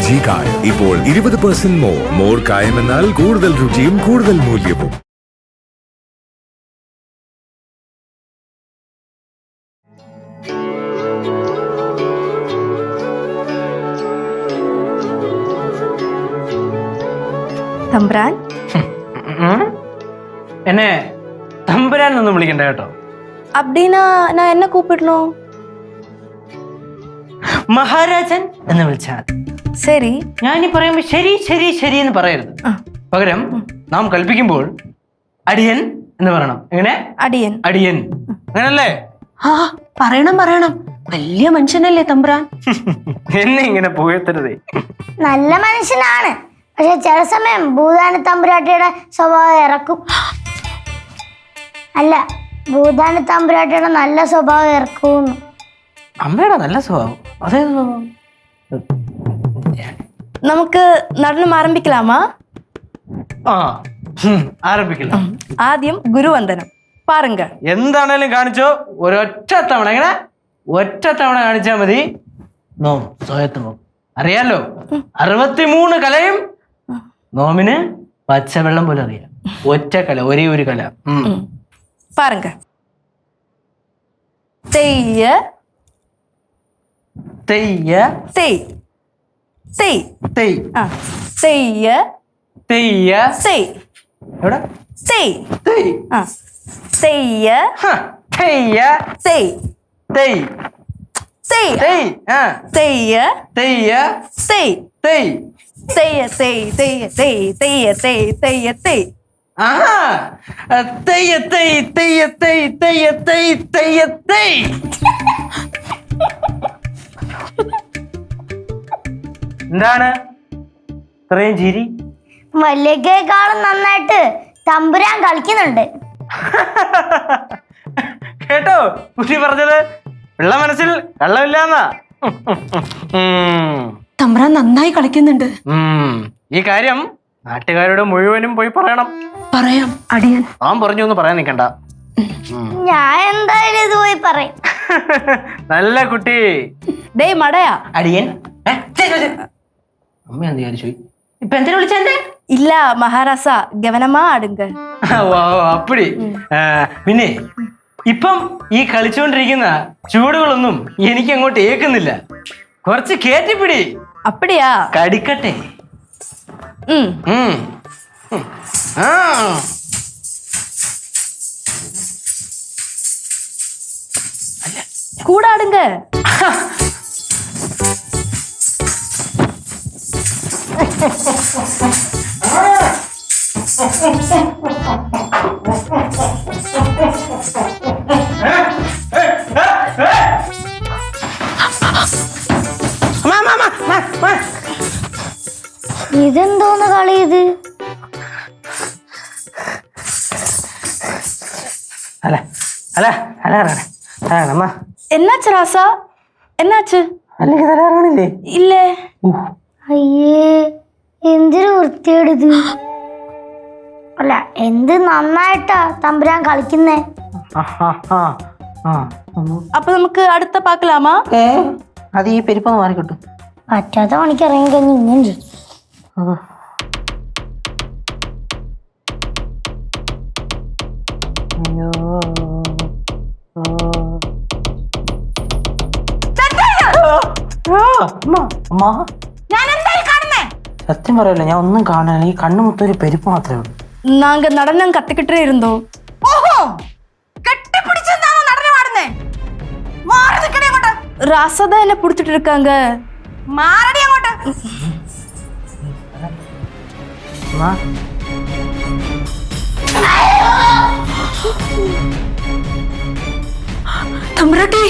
LG കായം ഇപ്പോൾ 20% more കായം എന്നാൽ കൂടുതൽ രുചിയും കൂടുതൽ മൂല്യവും. തമ്പ്രാൻ എന്നെ തമ്പുരാൻ ഒന്നും വിളിക്കണ്ട കേട്ടോ. അബ്ദീനാ ഞാൻ എന്നെ കൂപ്പിടണോ? മഹാരാജൻ എന്ന് വിളിച്ചാൽ ശരി. ഞാനീ പറയുമ്പോ ശരി ശരി ശരി എന്ന് പറയരുത്. പകരം നാം കൽപ്പിക്കുമ്പോൾ അടിയൻ എന്ന് പറയണം. എങ്ങനെ? അടിയൻ. അടിയൻ അങ്ങനല്ലേ? ആ പറയണം പറയണം. വലിയ മനുഷ്യനല്ലേ തമ്പുരാൻ. എന്നെ ഇങ്ങനെ പുകഴ്ത്തരുതേ. നല്ല മനുഷ്യനാണ്, പക്ഷെ ചില സമയം ഭൂതാന തമ്പുരാട്ടിയുടെ സ്വഭാവം ഇറക്കും. അല്ല, ഭൂതാന തമ്പുരാട്ടിയുടെ നല്ല സ്വഭാവം ഇറക്കൂന്ന്. അമ്മയുടെ നല്ല സ്വഭാവം അതേത് സ്വഭാവം? നമുക്ക് നടനം ആരംഭിക്കലാമാ? ആ ആരംഭിക്കില്ല. ആദ്യം ഗുരുവന്ദനം പാരുങ്ക. എന്താണേലും കാണിച്ചോ, ഒരൊറ്റ തവണ. എങ്ങനെ? ഒറ്റ തവണ കാണിച്ചാ മതി. നോം സ്വയത്തുമോ അറിയാലോ, 63 കലയും നോമിന് പച്ചവെള്ളം പോലെ അറിയാം. ഒറ്റ കല, ഒരേ ഒരു കല. പാരുങ്ക. തെയ്യ തെയ്യ തെയ് തെയ് തെയ് തെയ്യ തെയ്യ തെയ്. എവിടെ? തെയ്. തെയ്. തെയ്യ തെയ്യ തെയ് തെയ് തെയ് തെയ് തെയ്യ തെയ്യ തെയ് തെയ് തെയ്യ തെയ് തെയ്യ തെയ് തെയ്യ തെയ് തെയ്യ തെയ്. ആഹാ, തെയ്യ തെയ് തെയ്യ തെയ് തെയ്യ തെയ് തെയ്യ തെയ്. എന്താണ് ഇത്രയും ചിരി? മല്ലികയെക്കാളും നന്നായിട്ട് തമ്പുരാൻ കളിക്കുന്നുണ്ട്. കേട്ടോ കുട്ടി പറഞ്ഞത്? ഉള്ള മനസ്സിൽ കള്ളമില്ലാന്നാ. തമ്പുരാൻ നന്നായി കളിക്കുന്നുണ്ട്. ഈ കാര്യം നാട്ടുകാരുടെ മുഴുവനും പോയി പറയണം. പറയാം അടിയൻ. ഞാൻ പറഞ്ഞു എന്ന് പറയാൻ നിൽക്കണ്ട. ഞാൻ എന്തായാലും ഇത് പോയി പറയും. നല്ല കുട്ടി. ഡേ മടയാ അടിയൻ. അമ്മ എന്ത് വിചാരിച്ചു? ഇപ്പൊ എന്തിനാ വിളിച്ചെന്റെ? ഇല്ല മഹാരാസ ഗവനമാ അടുങ്ക. അപ്പടി. പിന്നെ ഇപ്പം ഈ കളിച്ചുകൊണ്ടിരിക്കുന്ന ചൂടുകളൊന്നും എനിക്ക് അങ്ങോട്ട് ഏക്കുന്നില്ല. കുറച്ച് കേറ്റിപ്പിടി. അപ്പടിയാ? കടിക്കട്ടെ. കൂടാടുങ്ക. ഇതെന്തോന്ന് കളി ഇത്? അല്ല അല്ല അല്ല അമ്മ എന്നാച്ച് റാസ? എന്നാച്ച്? അല്ലെങ്കിൽ തരാറാണില്ലേ? ഇല്ലേ. അയ്യേ, എന്തൊരു വൃത്തിയേടിത്. അല്ല, എന്ത് നന്നായിട്ടാ തമ്പുരാൻ കളിക്കുന്നേ. അപ്പൊ നമുക്ക് അടുത്ത പാക്കലാമാ? അത് ഈ പെരുപ്പൊന്ന് മാറി കിട്ടും. പറ്റാത്ത പണിക്ക് ഇറങ്ങി കഴിഞ്ഞ് ഇങ്ങനെ ചെയ്യും. സത്യം പറയല്ലോ, ഞാൻ ഒന്നും കാണാനില്ല. ഈ കണ്ണു മൊത്തം ഒരു പെരുപ്പ് മാത്രമേ ഉള്ളൂ. നാങ്ക നടനം കത്തിക്കിട്ടേ ഇരുന്നോ? ഓഹോ, കെട്ടിപ്പിടിച്ചെന്താണോ നടനം ആടുന്നേ? മാറി നിക്കണേ അങ്ങോട്ട്. ராசா என்ன புடிச்சிட்டு இருக்காங்க. മാറടി അങ്ങോട്ട്. തമ്പുരാട്ടി,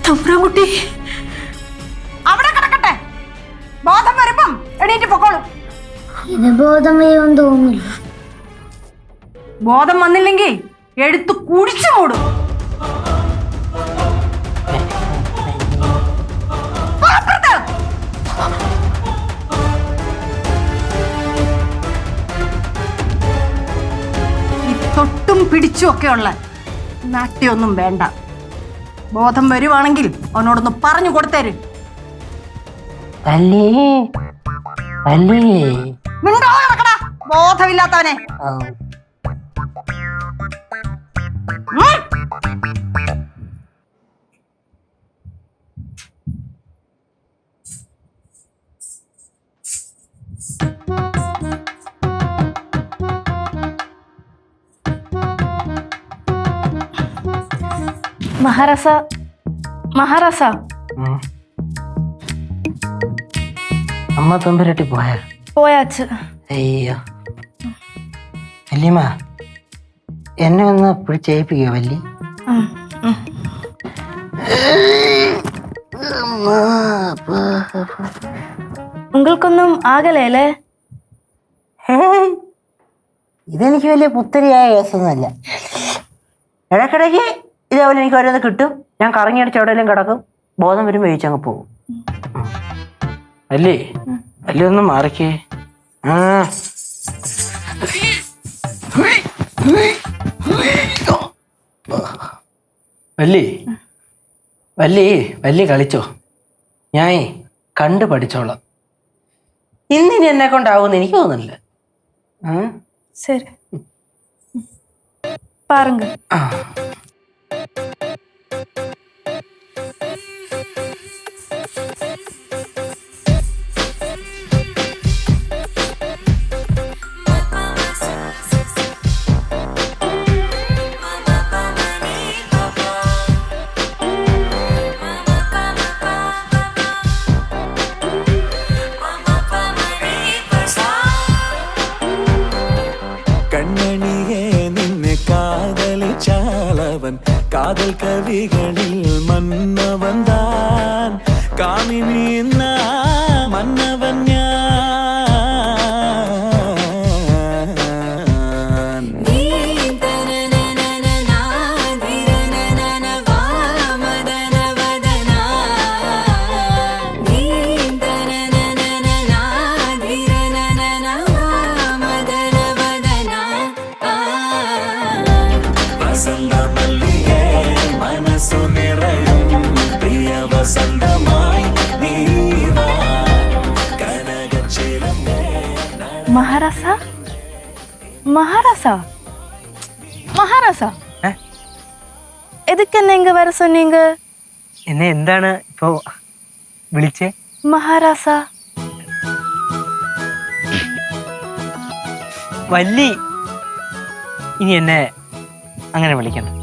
തമ്പുരാൻകുട്ടി അവിടെ കിടക്കട്ടെ. ബോധം വരുമ്പം എണീറ്റ് പൊക്കോളും. ഇത് ബോധം വരുമെന്ന് തോന്നുന്നില്ല. ബോധം വന്നില്ലെങ്കിൽ എടുത്ത് കുടിച്ചു മൂടും. തൊട്ടും പിടിച്ചും ഒക്കെയുള്ള നാട്യമൊന്നും വേണ്ട. ബോധം വരുവാണെങ്കിൽ അവനോടൊന്ന് പറഞ്ഞു കൊടുത്തേര്. വല്ലി വല്ലി മിണ്ടോ നടക്കടാ ബോധമില്ലാത്തവനെ. മഹാരാസ മഹാരാസ അമ്മ തമ്പുരാട്ടി പോയാ പോയാച്ച്. അയ്യോ വല്യമ്മ എന്നെ ഒന്ന് പിടിച്ചേൽപ്പിക്കോ വല്ലി? ഉങ്ങൾക്കൊന്നും ആകലേ? ഇതെനിക്ക് വലിയ പുത്തരിയായ കേസൊന്നുമല്ല. ഇടയ്ക്കിടയ്ക്ക് ഇതേപോലെ എനിക്ക് ഓരോന്ന് കിട്ടും. ഞാൻ കറങ്ങിയടിച്ച് എവിടെയെങ്കിലും കിടക്കും. ബോധം വരും, വേവിച്ചങ്ങ് പോകും. അല്ലേ അല്ലേ ഒന്ന് മാറിക്കേ. വല്ലി വല്ലി വല്ലി കളിച്ചോ, ഞാൻ കണ്ടു പഠിച്ചോളാം. ഇന്നിനി എന്നെ കൊണ്ടാവുമെന്ന് എനിക്ക് തോന്നുന്നില്ല. ശരി പാരുങ്ക. കണ്ണണിയെ നിന്നെ കാതലിച്ചാലവൻ കാതൽ കവികളിൽ മന്നവൻ താൻ കാമിനി മന്നവൻ മഹാരാസ மகாராசா மகாராசா எதுக்கு என்ன இங்க வர சொன்னீங்க? എന്നെ എന്താണ് ഇപ്പോ വിളിച്ചേ? மகாராசா വല്ലി, ഇനി എന്നെ അങ്ങനെ വിളിക്കണം.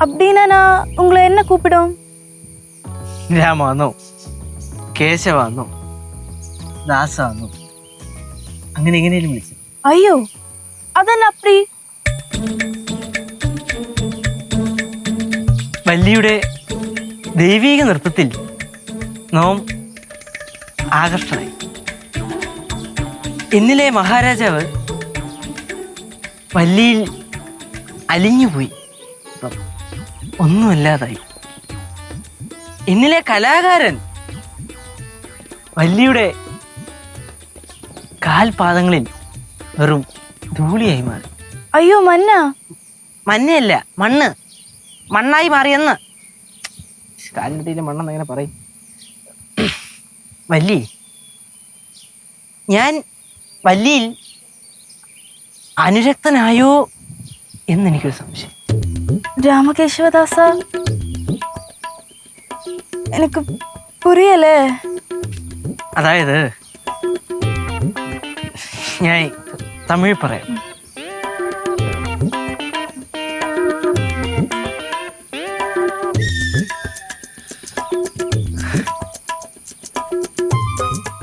அப்படின்னா நான் உங்களை என்ன கூப்பிடும்? രാമാന്നോ കേശവാന്നോ ദാസാന്നോ അങ്ങനെ എങ്ങനെയും വിളിച്ചു. ஐயோ அதென்ன அப்படி? വല്ലിയുടെ ദൈവീക നൃത്തത്തിൽ നാം ആകർഷണമായി. എന്നിലെ മഹാരാജാവ് വല്ലിയിൽ അലിഞ്ഞുപോയി, ഒന്നുമല്ലാതായി. എന്നിലെ കലാകാരൻ വല്ലിയുടെ കാൽപാദങ്ങളിൽ വെറും ധൂളിയായി മാറി. ஐயோ மன்னா. മഞ്ഞയല്ല, മണ്ണ്, മണ്ണായി മാറിയെന്ന്. കാലിൻ്റെ മണ്ണെന്ന് അങ്ങനെ പറയും. വല്ലി, ഞാൻ വല്ലിയിൽ അനുരക്തനായോ എന്നെനിക്കൊരു സംശയം. രാമകേശവദാസ, എനിക്ക് പുരിയല്ലേ. അതായത് ഞാൻ തമിഴ് പറയാം.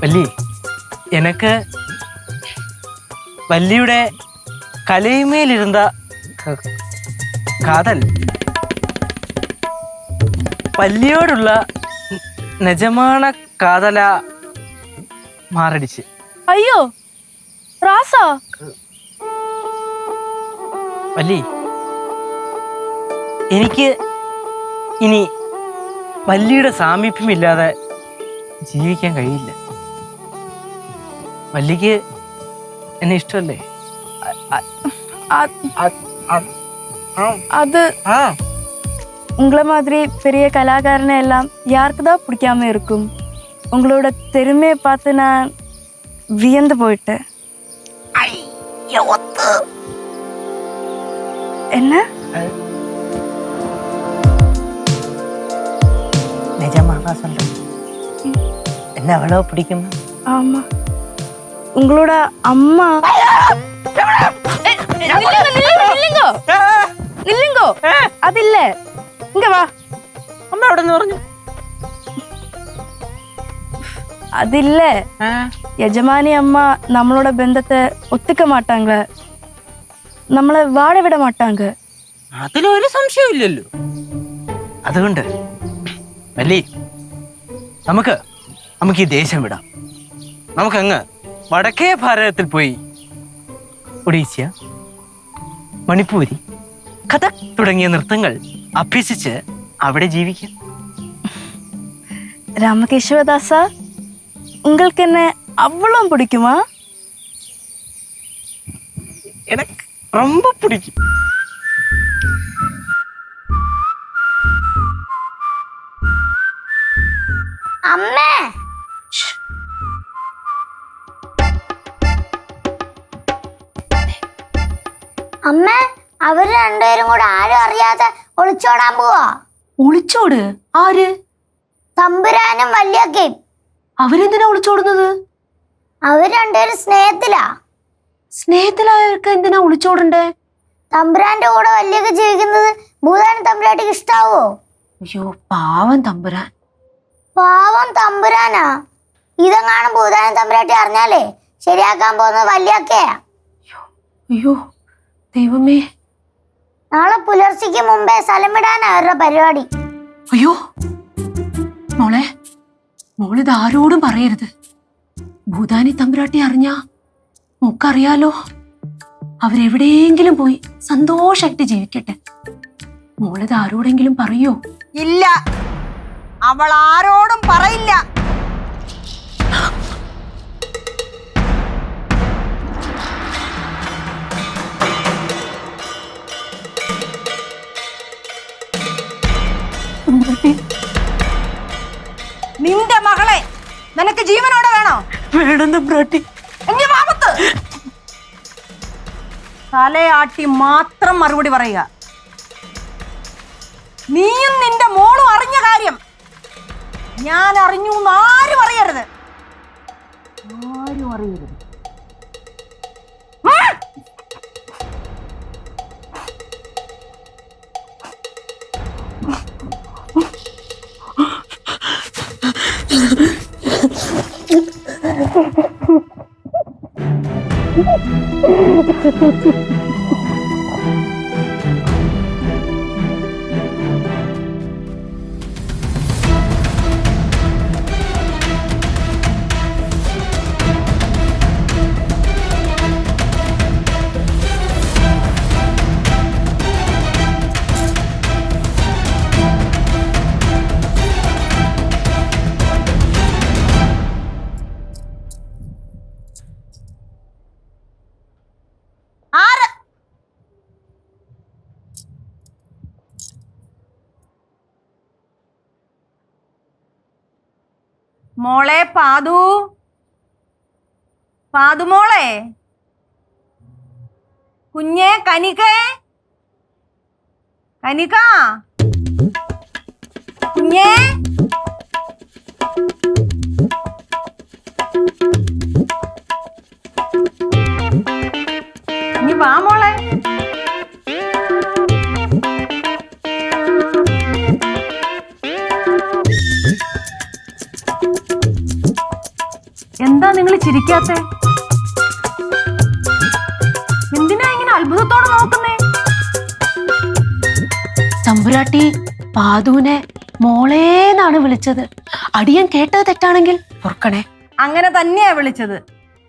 വല്ലി, എനക്ക് വല്ലിയുടെ കലയുമേലിരുന്ന കാതൽ വല്ലിയോടുള്ള നിജമാണ കാതല മാറടിച്ച്. ஐயோ ராசா. വല്ലി, എനിക്ക് ഇനി വല്ലിയുടെ സാമീപ്യമില്ലാതെ ജീവിക്കാൻ കഴിയില്ല. വല്ലിക്ക് എന്നെ ഇഷ്ടമല്ലേ? அது உங்களை மாதிரி பெரிய கலாகாரனை எல்லாம் யாருக்கு தான் பிடிக்காம இருக்கும்? உங்களோட திறமையை பார்த்து நான் வியந்து போயிட்டேன். என்ன நிஜமாவா சொல்றேன்? என்ன அவ்வளோ பிடிக்குமா? ஆமா, உங்களோட அம்மா. നില്ലുങ്കോ അതില്ല, ഇങ്ങ വാ. അമ്മ എവിടെ നിന്ന് പറഞ്ഞു? അതില്ല, യജമാനി അമ്മ നമ്മളോட ബന്ധത്തെ ഒത്തുക്ക മാട്ടാങ്ക, നമ്മളെ വാഴ വിട മാട്ടാങ്ക. അതിലൊരു സംശയമില്ലല്ലോ. അതുകൊണ്ട് വല്ലി നമുക്ക് ഈ ദേശം വിടാം. നമുക്കങ്ങ് വടക്കേ ഭാരതത്തിൽ പോയി ഒഡീസ്യ, മണിപ്പൂരി, കഥക് തുടങ്ങിയ നൃത്തങ്ങൾ അഭ്യസിച്ച് അവിടെ ജീവിക്കാം. രാമകേശവദാസ, உங்களுக்கு என்ன அவ்வளோ பிடிக்குமா? எனக்கு ரொம்ப பிடிக்கும். അമ്മേ, അമ്മ, അവര് രണ്ടുപേരും കൂടെ ആരും അറിയാതെ ഒളിച്ചോടാൻ പോവാ. ഒളിച്ചോട്? ആര്? തമ്പുരാനും വല്യൊക്കെയും. അവരെന്തിനാ ഒളിച്ചോടുന്നത്? അവര് രണ്ടുപേരും സ്നേഹത്തിലാ. സ്നേഹത്തിലായവർക്ക് എന്തിനാ ഒളിച്ചോടണ്ടേ? തമ്പുരാന്റെ കൂടെ വല്യൊക്കെ ജീവിക്കുന്നത് ഭൂതാന തമ്പുരാട്ടിക്ക് ഇഷ്ടാവോ? അയ്യോ, പാവം തമ്പുരാൻ. പാവം തമ്പുരാനാ. ഇതെങ്ങാനും ഭൂതാന തമ്പുരാട്ടി അറിഞ്ഞാലേ ശരിയാക്കാൻ പോകുന്നത് വല്യൊക്കെയാ. അയ്യോ ദൈവമേ. നാളെ പുലർച്ചയ്ക്ക് മുമ്പേ സ്ഥലം വിടാനാ അവരുടെ പരിപാടി. അയ്യോ മോളിത് ആരോടും പറയരുത്. ഭൂതാനി തമ്പുരാട്ടി അറിഞ്ഞാ മോക്കറിയാലോ, അവരെവിടെയെങ്കിലും പോയി സന്തോഷായിട്ട് ജീവിക്കട്ടെ. മോളിത് ആരോടെങ്കിലും പറയോ? ഇല്ല, അവൾ ആരോടും പറയില്ല. നിന്റെ മകളെ നിനക്ക് ജീവനോടെ വേണോ? വേണം തമ്പുരാട്ടി. എങ്കിൽ മാമത്ത് തലയാട്ടി മാത്രം മറുപടി പറയുക. നീയും നിന്റെ മോളും അറിഞ്ഞ കാര്യം ഞാൻ അറിഞ്ഞു ആരും അറിയരുത്. ആരും അറിയരുത്. മോളെ പാതു മോളെ, കുഞ്ഞേ കനികേ, കനിക കുഞ്ഞേ, നീ വാ മോളെ. എന്താ നിങ്ങൾ ചിരിക്കാത്തെ? എന്തിനാ ഇങ്ങനെ അത്ഭുതത്തോടെ നോക്കുന്നേ? തമ്പുരാട്ടി പാതുവിനെ മോളേന്നാണ് വിളിച്ചത്. അടിയൻ കേട്ടത് തെറ്റാണെങ്കിൽ പൊറുക്കണേ. അങ്ങനെ തന്നെയാ വിളിച്ചത്.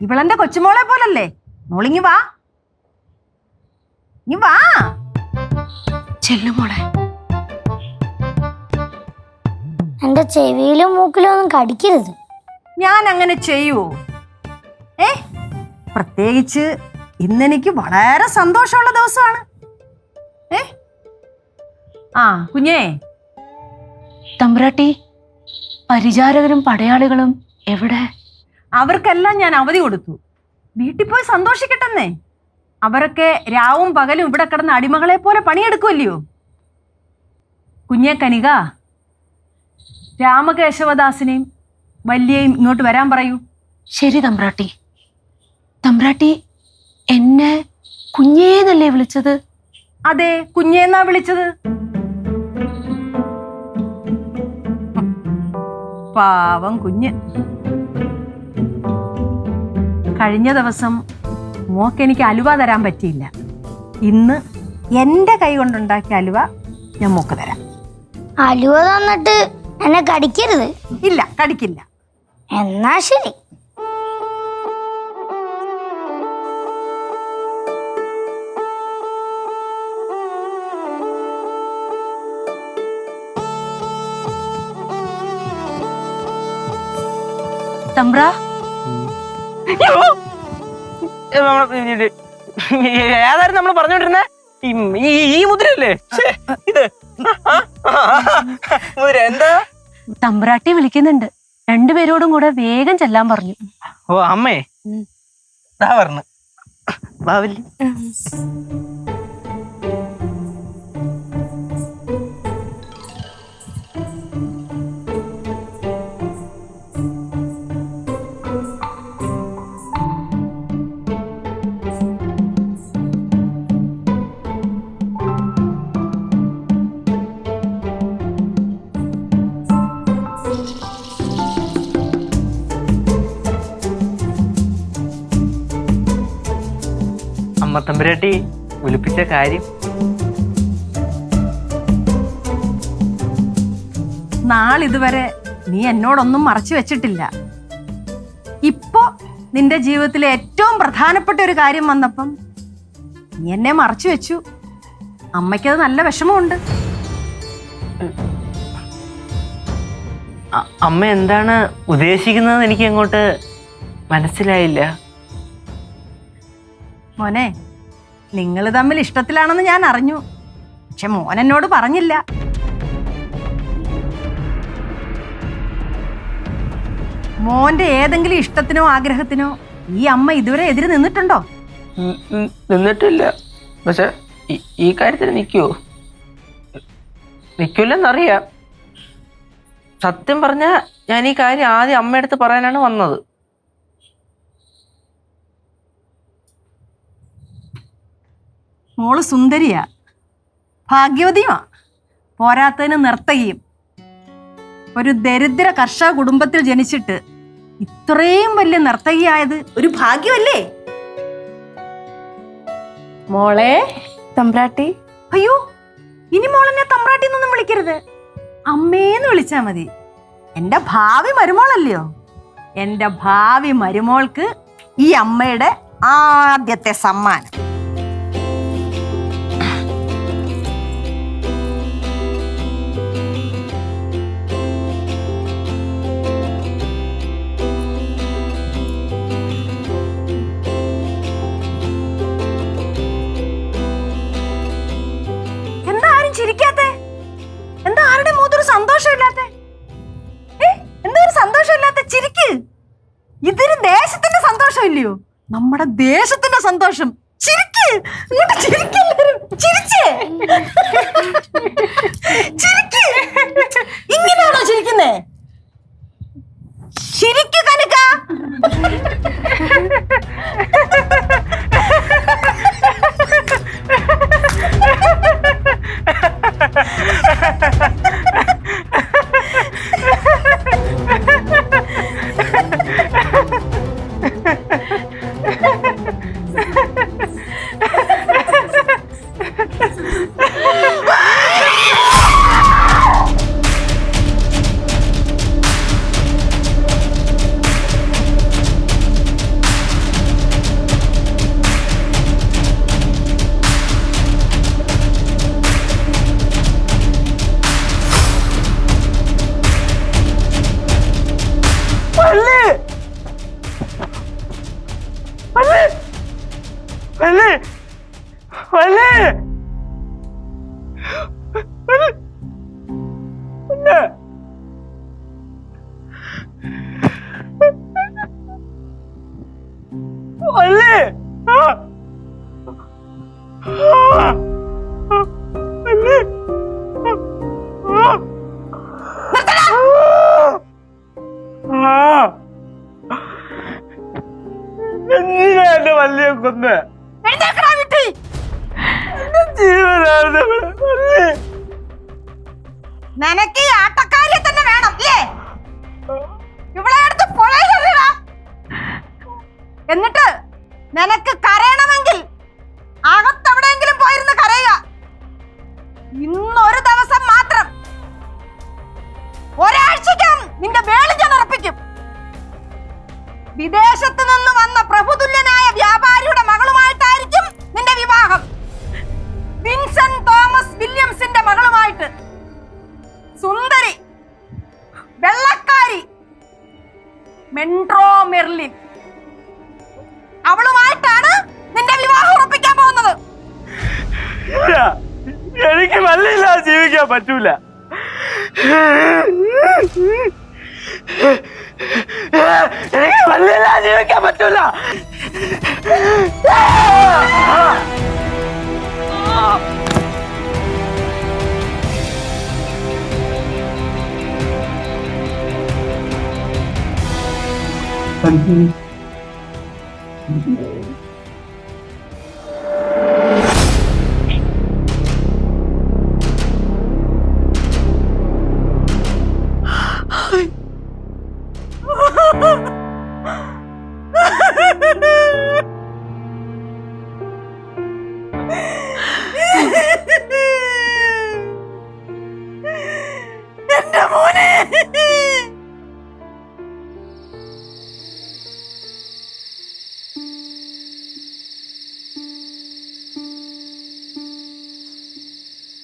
ഇവളെന്റെ കൊച്ചുമോളെ പോലല്ലേ. മോളിങ്ങി വാ, നീ വാ. ചെല്ലു മോളെ. എന്റെ ചെവിയിലും മൂക്കിലും ഒന്നും കടിക്കരുത്. ഞാൻ അങ്ങനെ ചെയ്യുവോ? പ്രത്യേകിച്ച് ഇന്നെനിക്ക് വളരെ സന്തോഷമുള്ള ദിവസമാണ്. ആ കുഞ്ഞേ, തമ്പുരാട്ടി പരിചാരകരും പടയാളികളും എവിടെ? അവർക്കെല്ലാം ഞാൻ അവധി കൊടുത്തു. വീട്ടിൽ പോയി സന്തോഷിക്കട്ടെന്നേ. അവരൊക്കെ രാവും പകലും ഇവിടെ കിടന്ന അടിമകളെ പോലെ പണിയെടുക്കുമല്ലയോ. കുഞ്ഞെ കനിക, രാമകേശവദാസിനെയും വല്യയും ഇങ്ങോട്ട് വരാൻ പറയൂ. ശരി തമ്പ്രാട്ടി. തമ്പ്രാട്ടി എന്നെ കുഞ്ഞേന്നല്ലേ വിളിച്ചത്? അതെ, കുഞ്ഞേന്നാ വിളിച്ചത്. പാവം കുഞ്ഞ്. കഴിഞ്ഞ ദിവസം മോക്ക് എനിക്ക് അലുവ തരാൻ പറ്റിയില്ല. ഇന്ന് എൻ്റെ കൈ കൊണ്ടുണ്ടാക്കിയ അലുവ ഞാൻ മോക്ക് തരാം. അലുവ തന്നിട്ട് എന്നെ കടിക്കരുത്. ഇല്ല, കടിക്കില്ല. എന്നാ ശരി. തമ്പ്ര, ഏതായിരുന്നു നമ്മൾ പറഞ്ഞോണ്ടിരുന്നേ? ഈ മുദ്രയല്ലേ ഇത്? മുദ്ര എന്താ? തമ്പ്രാട്ടി വിളിക്കുന്നുണ്ട്. രണ്ടുപേരോടും കൂടെ വേഗം ചെല്ലാൻ പറഞ്ഞു. ഓ അമ്മേ, ദാ പറഞ്ഞു. ബാവലി, അമ്മ തമ്പുരാട്ടി വിളിപ്പിച്ച കാര്യം? നാളിതുവരെ നീ എന്നോടൊന്നും മറച്ചു വെച്ചിട്ടില്ല. ഇപ്പോ നിന്റെ ജീവിതത്തിലെ ഏറ്റവും പ്രധാനപ്പെട്ട ഒരു കാര്യം വന്നപ്പം നീ എന്നെ മറച്ചു വെച്ചു. അമ്മയ്ക്കത് നല്ല വിഷമമുണ്ട്. അമ്മ എന്താണ് ഉദ്ദേശിക്കുന്നത് എനിക്ക് അങ്ങോട്ട് മനസ്സിലായില്ല. മോനെ, നിങ്ങൾ തമ്മിൽ ഇഷ്ടത്തിലാണെന്ന് ഞാൻ അറിഞ്ഞു. പക്ഷെ മോൻ എന്നോട് പറഞ്ഞില്ല. മോന്റെ ഏതെങ്കിലും ഇഷ്ടത്തിനോ ആഗ്രഹത്തിനോ ഈ അമ്മ ഇതുവരെ എതിര് നിന്നിട്ടുണ്ടോ? നിന്നിട്ടില്ല. പക്ഷെ ഈ കാര്യത്തിൽ നിൽക്കുവോ? നിൽക്കില്ലെന്നറിയാം. സത്യം പറഞ്ഞ ഞാൻ ഈ കാര്യം ആദ്യം അമ്മയടുത്ത് പറയാനാണ് വന്നത്. മോള് സുന്ദരിയാ, ഭാഗ്യവതിയുമാ, പോരാത്തതിന് നർത്തകിയും. ഒരു ദരിദ്ര കർഷക കുടുംബത്തിൽ ജനിച്ചിട്ട് ഇത്രയും വലിയ നർത്തകിയായത് ഒരു ഭാഗ്യമല്ലേ മോളെ? തമ്പ്രാട്ടി. അയ്യോ, ഇനി മോളെന്നെ തമ്പ്രാട്ടി എന്നൊന്നും വിളിക്കരുത്. അമ്മേന്ന് വിളിച്ചാ മതി. എന്റെ ഭാവി മരുമോളല്ലയോ. എന്റെ ഭാവി മരുമോൾക്ക് ഈ അമ്മയുടെ ആദ്യത്തെ സമ്മാനം. എന്താ ആരും ചിരിക്കാത്തെ? എന്താ ആരുടെ മുഖത്തൊരു സന്തോഷമില്ലാത്തെ? എന്താ ഒരു സന്തോഷമില്ലാത്ത? ചിരിക്ക്. ഇതൊരു ദേശത്തിന്റെ സന്തോഷം ഇല്ലയോ? നമ്മുടെ ദേശത്തിന്റെ സന്തോഷം. ചിരിക്ക്. ഇങ്ങോട്ട് ചിരിക്ക് എല്ലാവരും. ചിരിച്ചേ. ചിരിക്ക്. ഇങ്ങനെയാണോ ചിരിക്കുന്നേ? ചിരിക്കു കനക. വള്ളി എന്തിനാ എന്റെ വള്ളിയെ കൊന്ന്? ജീവനാണ് വള്ളി. നിനക്ക് ഈ ആട്ടക്കാരിയെ തന്നെ വേണം അല്ലേ? ഇവിടെ അടുത്ത് പൊളയിലെറിയടാ. എന്നിട്ട് നിനക്ക് കരയണമെങ്കിൽ അകത്തെവിടെയെങ്കിലും പോയിരുന്ന് കരയുക. ഇന്നൊരു ദിവസം മാത്രം, ഒരാഴ്ചക്കകം നിന്റെ വേളി ഞാൻ ഉറപ്പിക്കും. വിദേശത്ത് നിന്ന് വന്ന പ്രഭുതുല്യനായ വ്യാപാരിയുടെ മകളുമായിട്ടായിരിക്കും നിന്റെ വിവാഹം. വിൻസെന്റ് തോമസ് വില്യംസിന്റെ മകളുമായിട്ട്. സുന്ദരി, വെള്ളക്കാരി മെൻട്രോ മെർലിൻ, അവളുമായിട്ടാണ് നിന്റെ വിവാഹം ഉറപ്പിക്കാൻ പോകുന്നത്. എനിക്ക് വള്ളിയില്ലാതെ ജീവിക്കാൻ പറ്റൂല. എനിക്ക് വള്ളിയില്ലാതെ ജീവിക്കാൻ പറ്റൂല. എന്റെ മോനെ,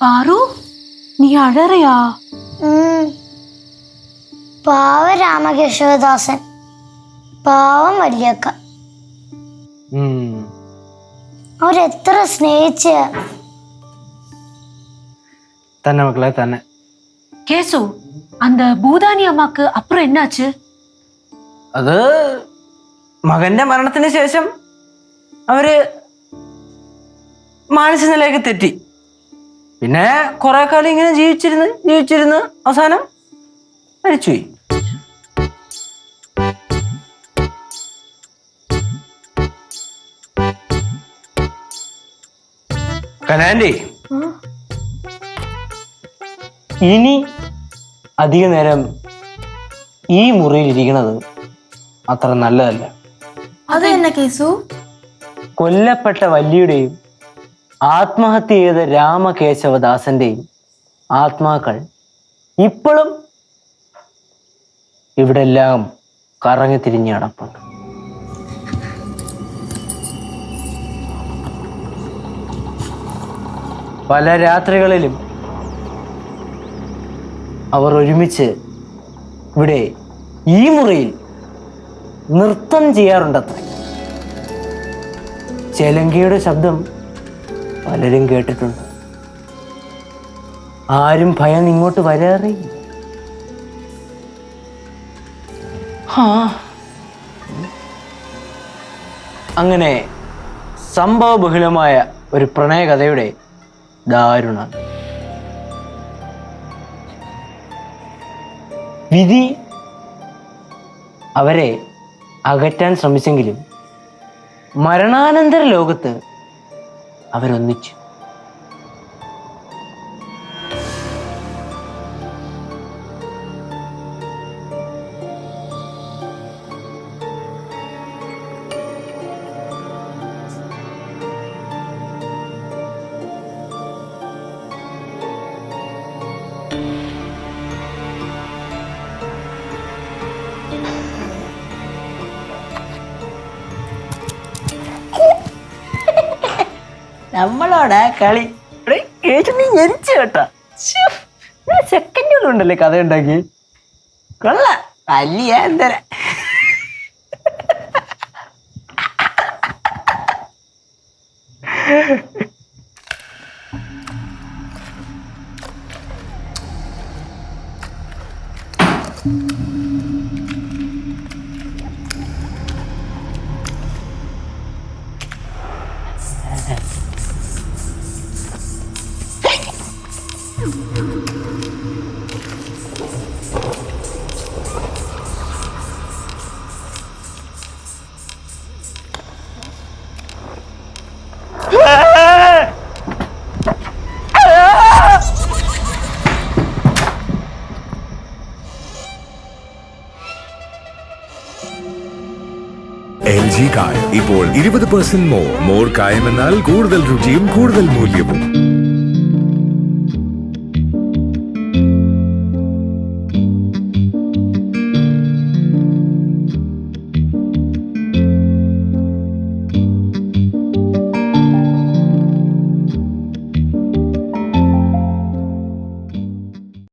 പാറു, നീ അഴറിയാ? പാവ രാമകേശവദാസൻ, പാവം വല്യക്ക. അവരെത്ര സ്നേഹിച്ച തന്നെ മക്കളെ തന്നെ. கேசு, அந்த பூதானி அம்மாக்கு அப்புறம் என்னாச்சு? അത് മകന്റെ മരണത്തിന് ശേഷം അവര് മാനസിക നിലയൊക്കെ തെറ്റി. പിന്നെ കുറെ കാലം ഇങ്ങനെ ജീവിച്ചിരുന്ന് അവസാനം മരിച്ചുപോയി. കനാൻഡി, ഇനി അധിക നേരം ഈ മുറിയിൽ ഇരിക്കുന്നത് അത്ര നല്ലതല്ല. അത് തന്നെ കേസു. കൊല്ലപ്പെട്ട വല്ലിയുടെയും ആത്മഹത്യ ചെയ്ത രാമകേശവദാസന്റെയും ആത്മാക്കൾ ഇപ്പോഴും ഇവിടെ എല്ലാം കറങ്ങി തിരിഞ്ഞ് നടപ്പുണ്ട്. പല രാത്രികളിലും അവർ ഒരുമിച്ച് ഇവിടെ ഈ മുറിയിൽ നൃത്തം ചെയ്യാറുണ്ടത്രേ. ചേലങ്കയുടെ ശബ്ദം പലരും കേട്ടിട്ടുണ്ട്. ആരും ഭയം ഇങ്ങോട്ട് വരാറില്ല. അങ്ങനെ സംഭവബഹുലമായ ഒരു പ്രണയകഥയുടെ ദാരുണം. വിധി അവരെ അകറ്റാൻ ശ്രമിച്ചെങ്കിലും മരണാനന്തര ലോകത്ത് അവരൊന്നിച്ചു. നമ്മളോടാ കളി കേട്ടു ജനിച്ചു കേട്ടാ. സെക്കൻഡുകളുണ്ടല്ലേ കഥ ഉണ്ടാക്കി. കൊള്ള വലിയ എന്തര. LG കായം ഇപ്പോൾ 20% മോർ കായം എന്നാൽ കൂടുതൽ രുചിയും കൂടുതൽ മൂല്യവും.